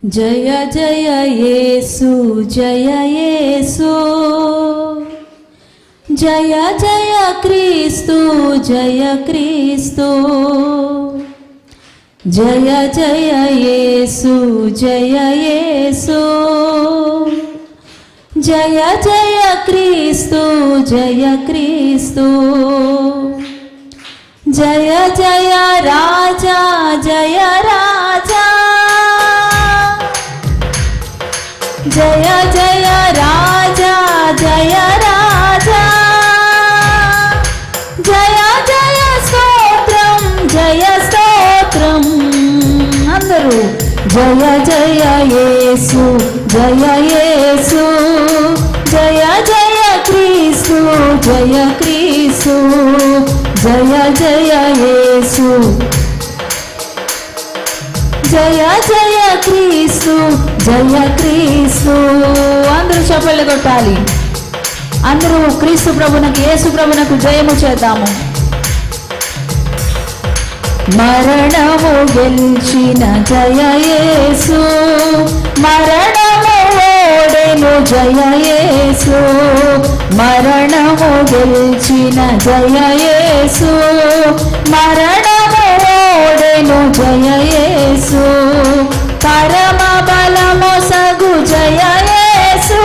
జయ జయ యేసు జయ యేసు, జయ జయ క్రీస్తు జయ క్రీస్తు, జయ జయ యేసు జయ యేసు, జయ జయ క్రీస్తు జయ క్రీస్తు, జయ జయ రాజా జయ రాజా, జయ జయ రాజా జయ రాజా, జయ జయ స్తోత్రం జయ స్తోత్రం. అందరూ జయ జయ యేసు జయ యేసు, జయ జయ క్రీస్తు జయ క్రీస్తు, జయ జయ యేసు జయ జయ క్రీస్తు జయ క్రీస్తు. అందరూ చప్పట్లు కొట్టాలి. అందరూ క్రీస్తు ప్రభునకు యేసు ప్రభునకు జయము చేద్దాము. మరణము గెలిచిన జయ యేసు, మరణము ఓడెను జయ యేసు, మరణము గెలిచిన జయ యేసు, మరణము ఓడెను జయ యేసు, పరమ బలమొసగు జయ యేసు,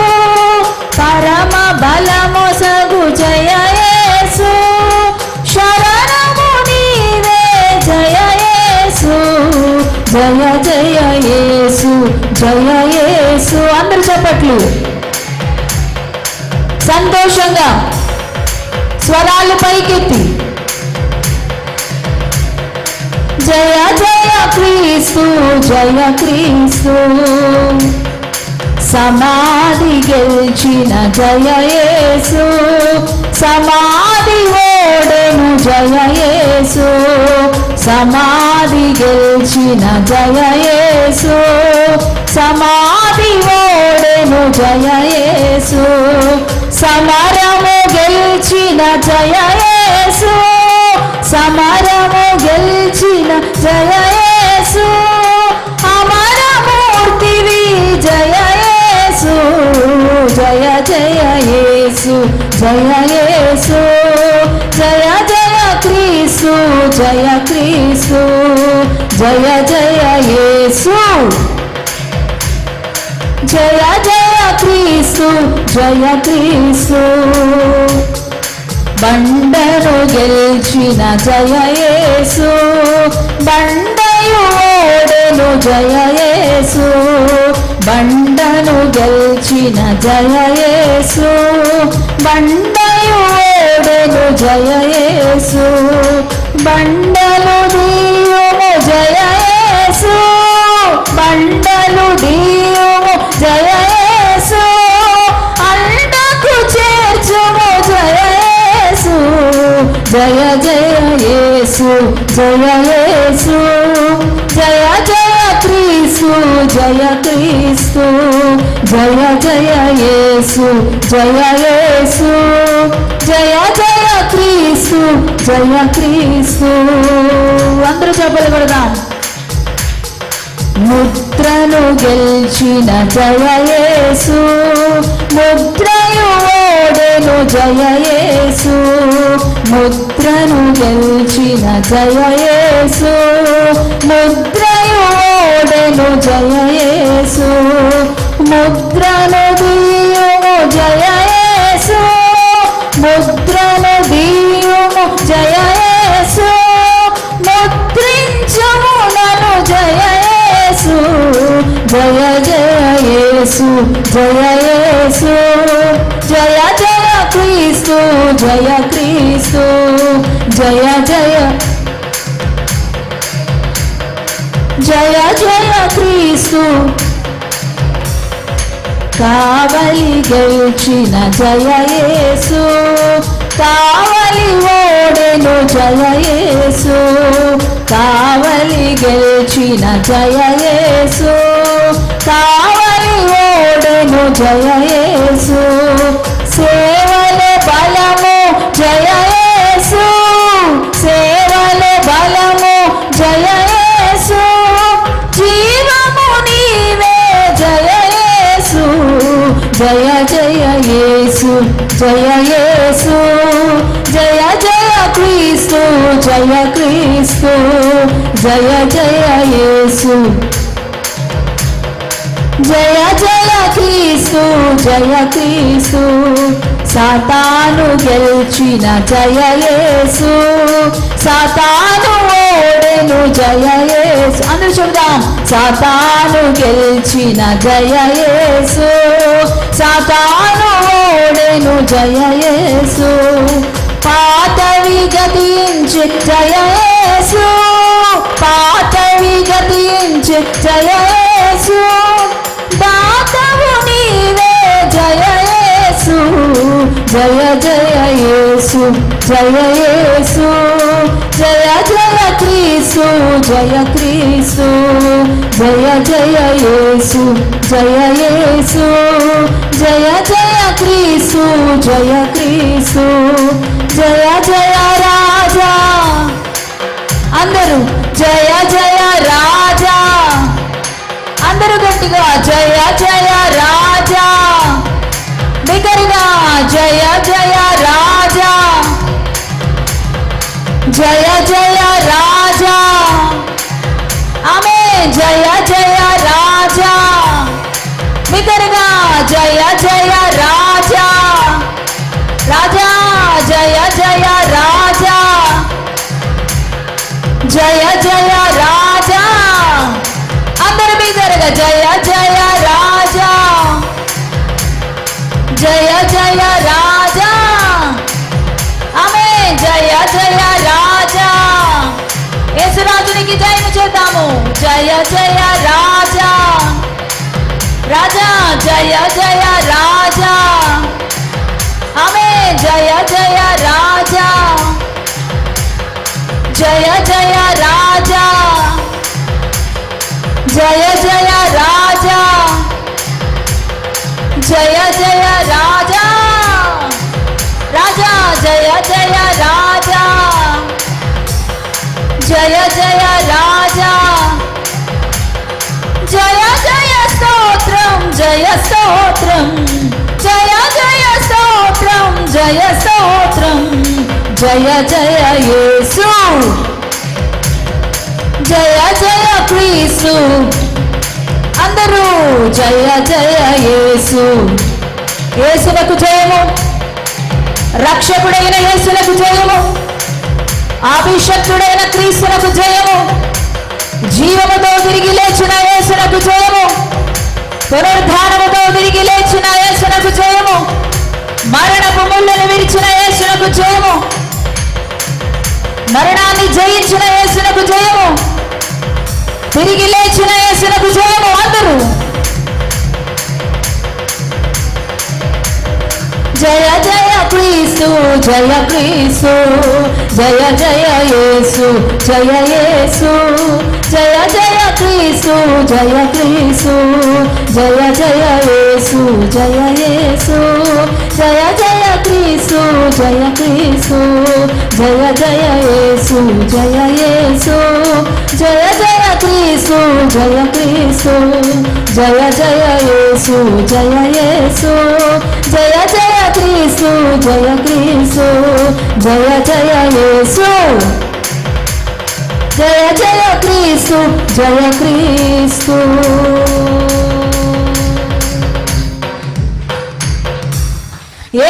పరమ బలమొసగు జయ యేసు, శరణము నీవే జయ యేసు, జయ జయ యేసు జయ యేసు. అందరూ చప్పట్లు సంతోషంగా స్వరాలు పైకెత్తి జయ జయ క్రీస్తు జయ క్రీస్తు, సమాధి గెలిచిన జయ యేసు, సమాధి ఓడెను జయ యేసు, సమాధి గెలిచిన జయ యేసు, సమాధి ఓడెను జయ యేసు, సమరము గెలిచిన జయ యేసు, సమరము గెలిచిన జయ యేసు, అమరమూర్తివి జయ యేసు, జయ జయ యేసు జయ యేసు, జయ జయ క్రీస్తు జయ క్రీస్తు, జయ జయ యేసు, జయ జయ క్రీస్తు జయ క్రీస్తు, బండను గెలిచిన జయ యేసు, బండయు ఓడెను జయ యేసు, బండను గెలిచిన జయ యేసు, బండయు ఓడెను జయ యేసు, బండలు దీయుము జయ యేసు, బండలు దీయుము జయ యేసు, అండకు చేర్చుము జయ యేసు, జయ జయ యేసు జయ యేసు, జయ జయ క్రీస్తు జయ క్రీస్తు, జయ జయ యేసు జయ యేసు, జయ జయ క్రీస్తు జయ క్రీస్తు. అందరూ చప్పట్లు కొడదాం. ముద్రను గెలిచిన జయ యేసు, ముద్రయు ఓడెను జయ యేసు, ముద్రను గెలిచిన జయ యేసు, ముద్రయు ఓడెను జయ యేసు, ముద్రను దీయుము జయ యేసు, ముద్రను దీయుము జయ యేసు, ముద్రించుము నన్ను జయ యేసు, జయ జయ యేసు జయ యేసు, జయ జయ క్రీస్తు జయ క్రీస్తు, జయ జయ జయ జయ క్రీస్తు, కావలి గెలిచిన జయ యేసు, కావలి ఓడెను జయ యేసు, కావలి గెలిచిన జయ యేసు, కావలి ఓడెను జయ యేసు, సేవల బలము జయ యేసు, సేవల బలము జయ యేసు, జీవము నీవే జయ యేసు జయ జయ క్రీస్తు జయ క్రీస్తు జయ జయ యేసు జయ జయ క్రీస్తు జయ క్రీస్తు సాతాను గెలిచిన జయ యేసు సాతాను ఓడెను జయ యేసు అందరూ చూద్దాం సాతాను గెలిచిన జయ యేసు సాతాను ఓడెను జయ యేసు పాతవి గతించి జయ యేసు పాతవి గతించి జయ యేసు దాతవు నీవే జయ యేసు జయ జయ యేసు జయ యేసు జయ జయ క్రీస్తు జయ క్రీస్తు జయ జయ యేసు జయ యేసు జయ జయ క్రీస్తు జయ క్రీస్తు జయ జయ రాజా అందరూ జయ జయ రాజా అందరూ గట్టిగా జయ జయ రాజా బిగ్గరగా జయ జయ రాజా జయ జయ రాజా ఆమె జయ జయ రాజా బిగ్గరగా జయ జయ రాజా రాజా జయ జయ రాజా జయ జయ రాజా అందరూ బిగ్గరగా జయ జయ రాజా జయ జయ రాజా ఆమె జయ జయ రాజా యేసురాజునికి జయము చేద్దాము జయ జయ రాజా రాజా జయ జయ రాజా ఆమె జయ జయ రాజా జయ జయ రాజా జయ జయ రాజా జయ జయ రాజా రాజా జయ జయ రాజా జయ జయ రాజా జయ జయ స్తోత్రం జయ స్తోత్రం జయ జయ స్తోత్రం జయ స్తోత్రం జయ జయ యేసు జయ జయ క్రీస్తు అందరూ జయ జయ యేసు యేసునకు జయము రక్షకుడైన యేసునకు జయము అభిషక్తుడైన క్రీస్తునకు జయము జీవముతో తిరిగి లేచిన యేసునకు జయము పునరుద్ధానముతో తిరిగి లేచిన యేసునకు జయము మరణపు ముళ్ళను విరిచిన యేసునకు జయము మరణాన్ని జయించిన యేసునకు జయము తిరిగి లేచిన యేసునకు జయము అందరూ జయ జయ క్రీస్తు జయ క్రీస్తు జయ జయ యేసు జయ యేసు జయ జయ క్రీస్తు జయ క్రీస్తు జయ జయ యేసు జయ యేసు జయ జయ క్రీస్తు జయ క్రీస్తు జయ జయ యేసు జయ యేసు జయ జయ క్రీస్తు జయ క్రీస్తు జయ జయ యేసు జయ యేసు జయ జయ క్రీస్తు జయ క్రీస్తు జయ జయ యేసు జయ జయ క్రీస్తు జయ క్రీస్తు